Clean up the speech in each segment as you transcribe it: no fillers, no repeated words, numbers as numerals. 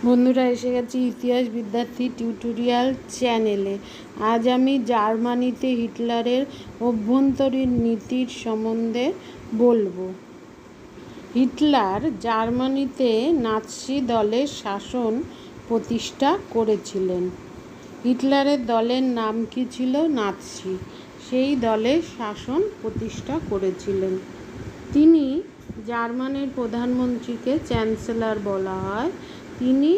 বন্ধুরা, এসে গেছি ইতিহাস বিদ্যার্থী টিউটোরিয়াল চ্যানেলে। আজ আমি জার্মানিতে হিটলারের অভ্যন্তরীণ নীতির সম্বন্ধে বলবো। হিটলার জার্মানিতে নাৎসি দলের শাসন প্রতিষ্ঠা করেছিলেন। হিটলারের দলের নাম কি ছিল? নাৎসি। সেই দলের শাসন প্রতিষ্ঠা করেছিলেন তিনি। জার্মানির প্রধানমন্ত্রীকে চ্যান্সেলর বলা হয়। তিনি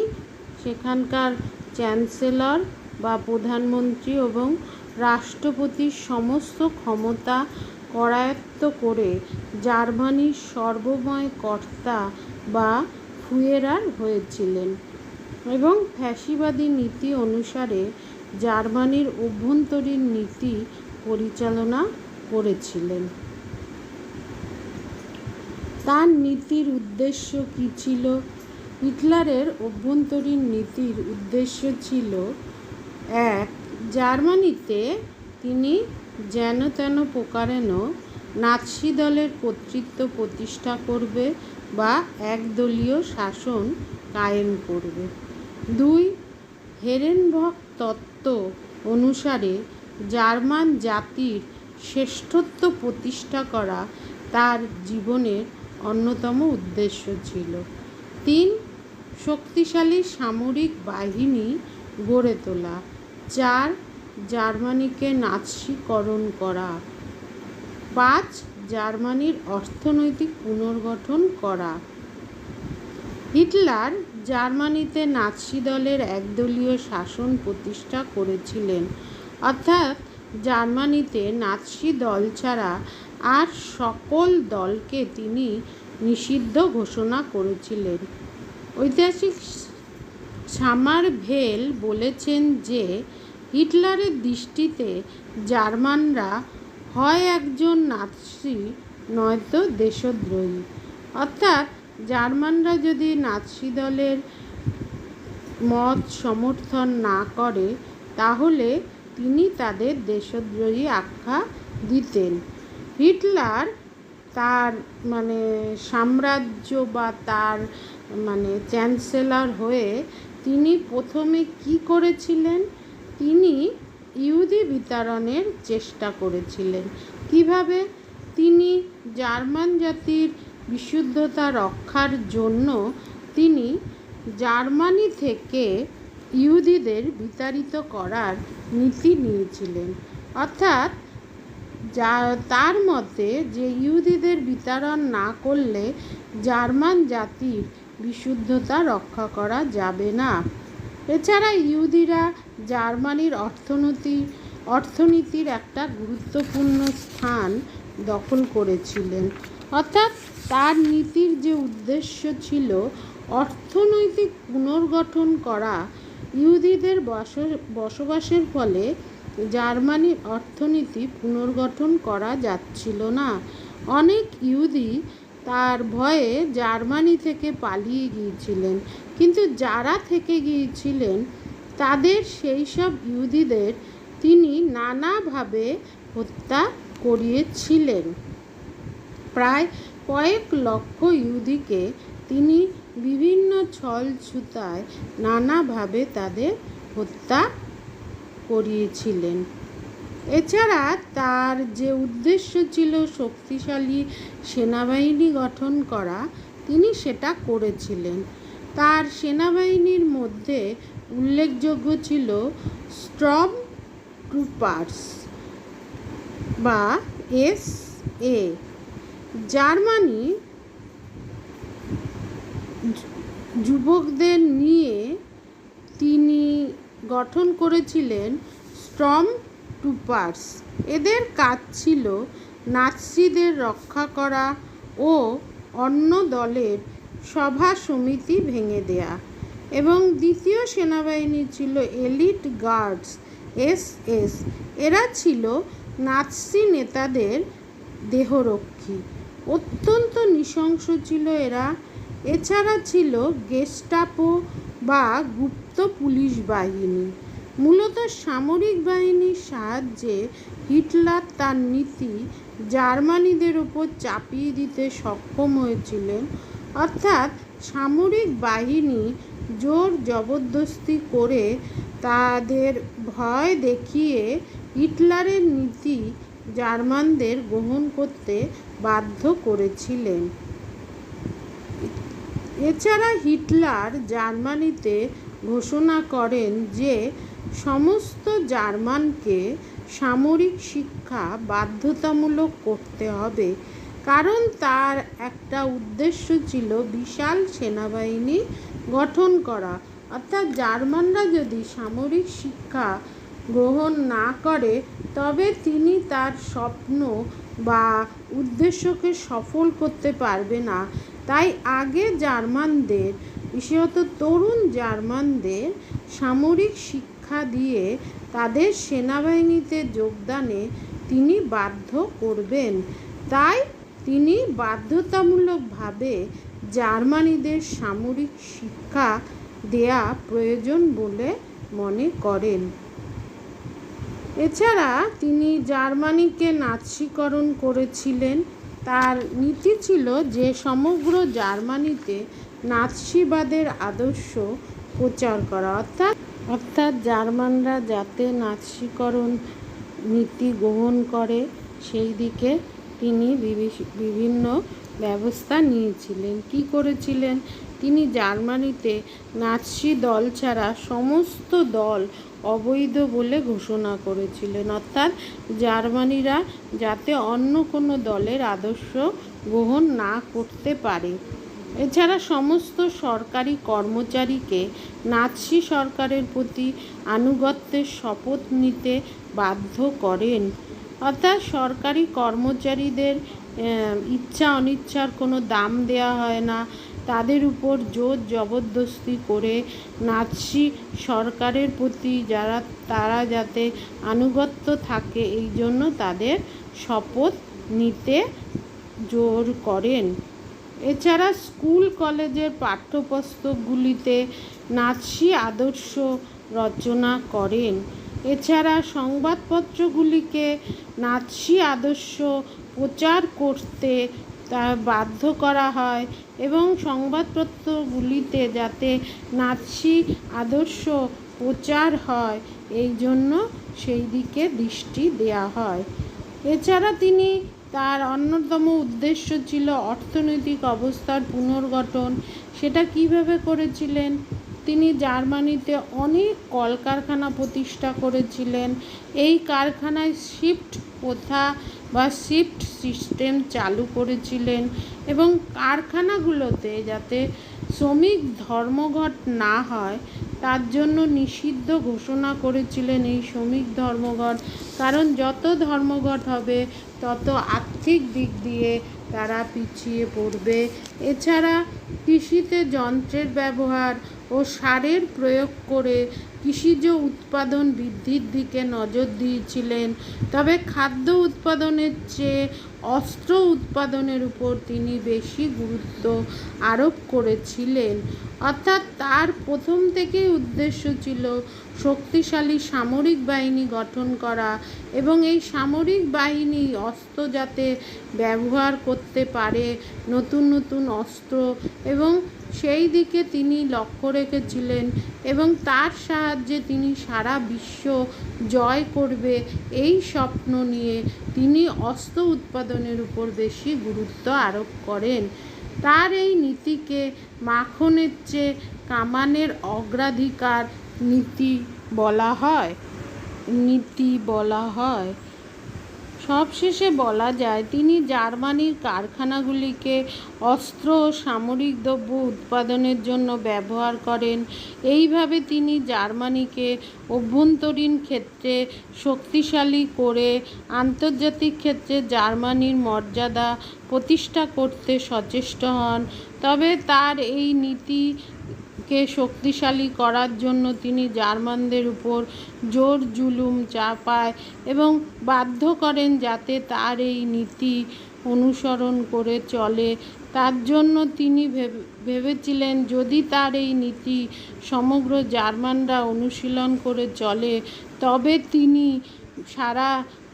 সেখানকার চ্যান্সেলর বা প্রধানমন্ত্রী এবং রাষ্ট্রপতির সমস্ত ক্ষমতা করায়ত্ত করে জার্মানির সর্বময় কর্তা বা ফুয়েরার হয়েছিলেন এবং ফ্যাসিবাদী নীতি অনুসারে জার্মানির অভ্যন্তরীণ নীতি পরিচালনা করেছিলেন। তার নীতির উদ্দেশ্য কী ছিল? হিটলারের অভ্যন্তরীণ নীতির উদ্দেশ্য ছিল, এক, জার্মানিতে তিনি যেন তেন প্রকারেণ নাৎসি দলের কর্তৃত্ব প্রতিষ্ঠা করবে বা একদলীয় শাসন কায়েম করবে। দুই, হেরেনবখ তত্ত্ব অনুসারে জার্মান জাতির শ্রেষ্ঠত্ব প্রতিষ্ঠা করা তার জীবনের অন্যতম উদ্দেশ্য ছিল। তিন, শক্তিশালী সামরিক বাহিনী গড়ে তোলা। চার, জার্মানিকে নাৎসিকরণ করা। পাঁচ, জার্মানির অর্থনৈতিক পুনর্গঠন করা। হিটলার জার্মানিতে নাৎসি দলের একদলীয় শাসন প্রতিষ্ঠা করেছিলেন, অর্থাৎ জার্মানিতে নাৎসি দল ছাড়া আর সকল দলকে তিনি নিষিদ্ধ ঘোষণা করেছিলেন। ঐতিহাসিক সামারভেল বলেছেন যে হিটলারের দৃষ্টিতে জার্মানরা হয় একজন নাৎসি নয়তো দেশদ্রোহী, অর্থাৎ জার্মানরা যদি নাৎসি দলের মত সমর্থন না করে তাহলে তিনি তাদের দেশদ্রোহী আখ্যা দিতেন। হিটলার তার সাম্রাজ্য বা তার চ্যান্সেলর হয়ে তিনি প্রথমে কি করেছিলেন? তিনি ইহুদি বিতাড়নের চেষ্টা করেছিলেন। কিভাবে? তিনি জার্মান জাতির বিশুদ্ধতা রক্ষার জন্য তিনি জার্মানি থেকে ইহুদিদের বিতাড়িত করার নীতি নিয়েছিলেন। অর্থাৎ তার মতে যে ইহুদিদের বিতাড়ন না করলে জার্মান জাতির বিশুদ্ধতা রক্ষা করা যাবে না। এছাড়া ইহুদিরা জার্মানির অর্থনীতির একটা গুরুত্বপূর্ণ স্থান দখল করেছিলেন। অর্থাৎ তার নীতির যে উদ্দেশ্য ছিল অর্থনৈতিক পুনর্গঠন করা, ইহুদিদের বসবাসের ফলে জার্মানির অর্থনীতি পুনর্গঠন করা যাচ্ছিল না। অনেক ইহুদি তার ভয়ে জার্মানি থেকে পালিয়ে গিয়েছিলেন, কিন্তু যারা থেকে গিয়েছিলেন তাদের সেই সব ইহুদিদের তিনি নানাভাবে হত্যা করিয়েছিলেন। প্রায় কয়েক লক্ষ ইহুদিকে তিনি বিভিন্ন ছলছুতায় নানাভাবে তাদের হত্যা করিয়েছিলেন। এছাড়া তার যে উদ্দেশ্য ছিল শক্তিশালী সেনাবাহিনী গঠন করা, তিনি সেটা করেছিলেন। তার সেনাবাহিনীর মধ্যে উল্লেখযোগ্য ছিল স্টর্ম ট্রুপার্স বা SA। জার্মানি যুবকদের নিয়ে তিনি গঠন করেছিলেন স্টর্ম ট্রুপার্স। এদের কাজ ছিল নাৎসিদের রক্ষা করা ও অন্য দলের সভা সমিতি ভেঙে দেয়া। এবং দ্বিতীয় সেনাবাহিনী ছিল এলিট গার্ডস SS। এরা ছিল নাৎসি নেতাদের দেহরক্ষী। অত্যন্ত নৃশংস ছিল এরা। এছাড়া ছিল গেস্টাপো বা গুপ্ত পুলিশ বাহিনী। মূলত সামরিক বাহিনীর সাহায্যে হিটলার তার নীতি জার্মানিদের উপর চাপিয়ে দিতে সক্ষম হয়েছিলেন। অর্থাৎ সামরিক বাহিনী জোর জবরদস্তি করে তাদের ভয় দেখিয়ে হিটলারের নীতি জার্মানদের গ্রহণ করতে বাধ্য করেছিলেন। এছাড়া হিটলার জার্মানিতে ঘোষণা করেন যে সমস্ত জার্মানকে সামরিক শিক্ষা বাধ্যতামূলক করতে হবে, কারণ তার একটা উদ্দেশ্য ছিল বিশাল সেনাবাহিনী গঠন করা। অর্থাৎ জার্মানরা যদি সামরিক শিক্ষা গ্রহণ না করে তবে তিনি তার স্বপ্ন বা উদ্দেশ্যকে সফল করতে পারবে না। তাই আগে জার্মানদের, বিশেষত তরুণ জার্মানদের সামরিক শিক্ষা দিয়ে তাদের সেনাবাহিনীতে যোগদানে তিনি বাধ্য করবেন। তাই তিনি বাধ্যতামূলকভাবে জার্মানিদের সামরিক শিক্ষা দেয়া প্রয়োজন বলে মনে করেন। এছাড়া তিনি জার্মানিকে নাৎসিকরণ করেছিলেন। তার নীতি ছিল যে সমগ্র জার্মানিতে নাৎসিবাদের আদর্শ প্রচার করা, অর্থাৎ জার্মানরা যাতে নাৎসিকরণ নীতি গ্রহণ করে সেই দিকে তিনি বিভিন্ন ব্যবস্থা নিয়েছিলেন। কি করেছিলেন? তিনি জার্মানিতে নাৎসি দল ছাড়া সমস্ত দল অবৈধ বলে ঘোষণা করেছিলেন, অর্থাৎ জার্মানিরা যাতে অন্য কোনো দলের আদর্শ গ্রহণ না করতে পারে। এছাড়া সমস্ত সরকারি কর্মচারীকে নাৎসি সরকারের প্রতি আনুগত্যের শপথ নিতে বাধ্য করেন। অর্থাৎ সরকারি কর্মচারীদের ইচ্ছা অনিচ্ছার কোনো দাম দেওয়া হয় না, তাদের উপর জোর জবরদস্তি করে নাৎসি সরকারের প্রতি তারা যাতে আনুগত্য থাকে এই জন্য তাদের শপথ নিতে জোর করেন। এছাড়া স্কুল কলেজের পাঠ্যপুস্তকগুলিতে নাৎসি আদর্শ রচনা করেন। এছাড়া সংবাদপত্রগুলিকে নাৎসি আদর্শ প্রচার করতে তা বাধ্য করা হয় এবং সংবাদপত্রগুলিতে যাতে নাৎসি আদর্শ প্রচার হয় এই জন্য সেই দিকে দৃষ্টি দেওয়া হয়। এছাড়া তিনি তার অন্যতম উদ্দেশ্য ছিল অর্থনৈতিক অবস্থার পুনর্গঠন। সেটা কিভাবে করেছিলেন? তিনি জার্মানিতে অনেক কলকারখানা প্রতিষ্ঠা করেছিলেন। এই কারখানায় শিফট প্রথা বা শিফট সিস্টেম চালু করেছিলেন এবং কারখানাগুলোতে যাতে শ্রমিক ধর্মঘট না হয় তার জন্য নিষিদ্ধ ঘোষণা করেছিলেন এই শ্রমিক ধর্মঘট। কারণ যত ধর্মঘট হবে তত আর্থিক দিক দিয়ে তারা পিছিয়ে পড়বে। এছাড়া কৃষিতে যন্ত্রের ব্যবহার ও সারের প্রয়োগ করে কৃষিজ উৎপাদন বৃদ্ধির দিকে নজর দিয়েছিলেন। তবে খাদ্য উৎপাদনের চেয়ে অস্ত্র উৎপাদনের উপর তিনি বেশি গুরুত্ব আরোপ করেছিলেন। অর্থাৎ তার প্রথম থেকেই উদ্দেশ্য ছিল শক্তিশালী সামরিক বাহিনী গঠন করা এবং এই সামরিক বাহিনী অস্ত্র যাতে ব্যবহার করতে পারে, নতুন নতুন অস্ত্র, এবং সেই দিকে তিনি লক্ষ্য রেখেছিলেন এবং তার সাহায্যে তিনি সারা বিশ্ব জয় করবে এই স্বপ্ন নিয়ে তিনি অস্ত্র উৎপাদনের উপর বেশি গুরুত্ব আরোপ করেন। তার এই নীতিকে মাখনের চেয়ে কামানের অগ্রাধিকার নীতি বলা হয়। সবশেষে বলা যায় তিনি জার্মানির কারখানাগুলিকে অস্ত্র ও সামরিক দ্রব্য উৎপাদনের জন্য ব্যবহার করেন। এইভাবে তিনি জার্মানিকে অভ্যন্তরীণ ক্ষেত্রে শক্তিশালী করে আন্তর্জাতিক ক্ষেত্রে জার্মানির মর্যাদা প্রতিষ্ঠা করতে সচেষ্ট হন। তবে তার এই নীতিকে শক্তিশালী করার জন্য তিনি জার্মানদের উপর জোর জুলুম চাপায় এবং বাধ্য করেন যাতে তার এই নীতি অনুসরণ করে চলে। তার জন্য তিনি ভেবেছিলেন যদি তার এই নীতি সমগ্র জার্মানরা অনুশীলন করে চলে তবে তিনি সারা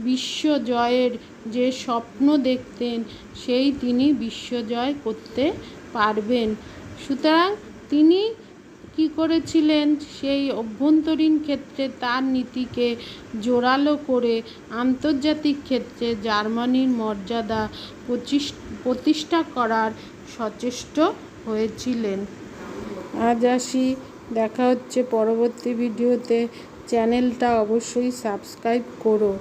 বিশ্ব জয়ের যে স্বপ্ন দেখতেন সেই তিনি বিশ্বজয় করতে পারবেন। সুতরাং তিনি কি করেছিলেন, সেই অভ্যন্তরীণ ক্ষেত্রে তার নীতিকে জোরালো করে আন্তর্জাতিক ক্ষেত্রে জার্মানির মর্যাদা প্রতিষ্ঠা করার সচেষ্ট হয়েছিলেন। আজ আসি, দেখা হচ্ছে পরবর্তী ভিডিওতে। চ্যানেলটা অবশ্যই সাবস্ক্রাইব করো।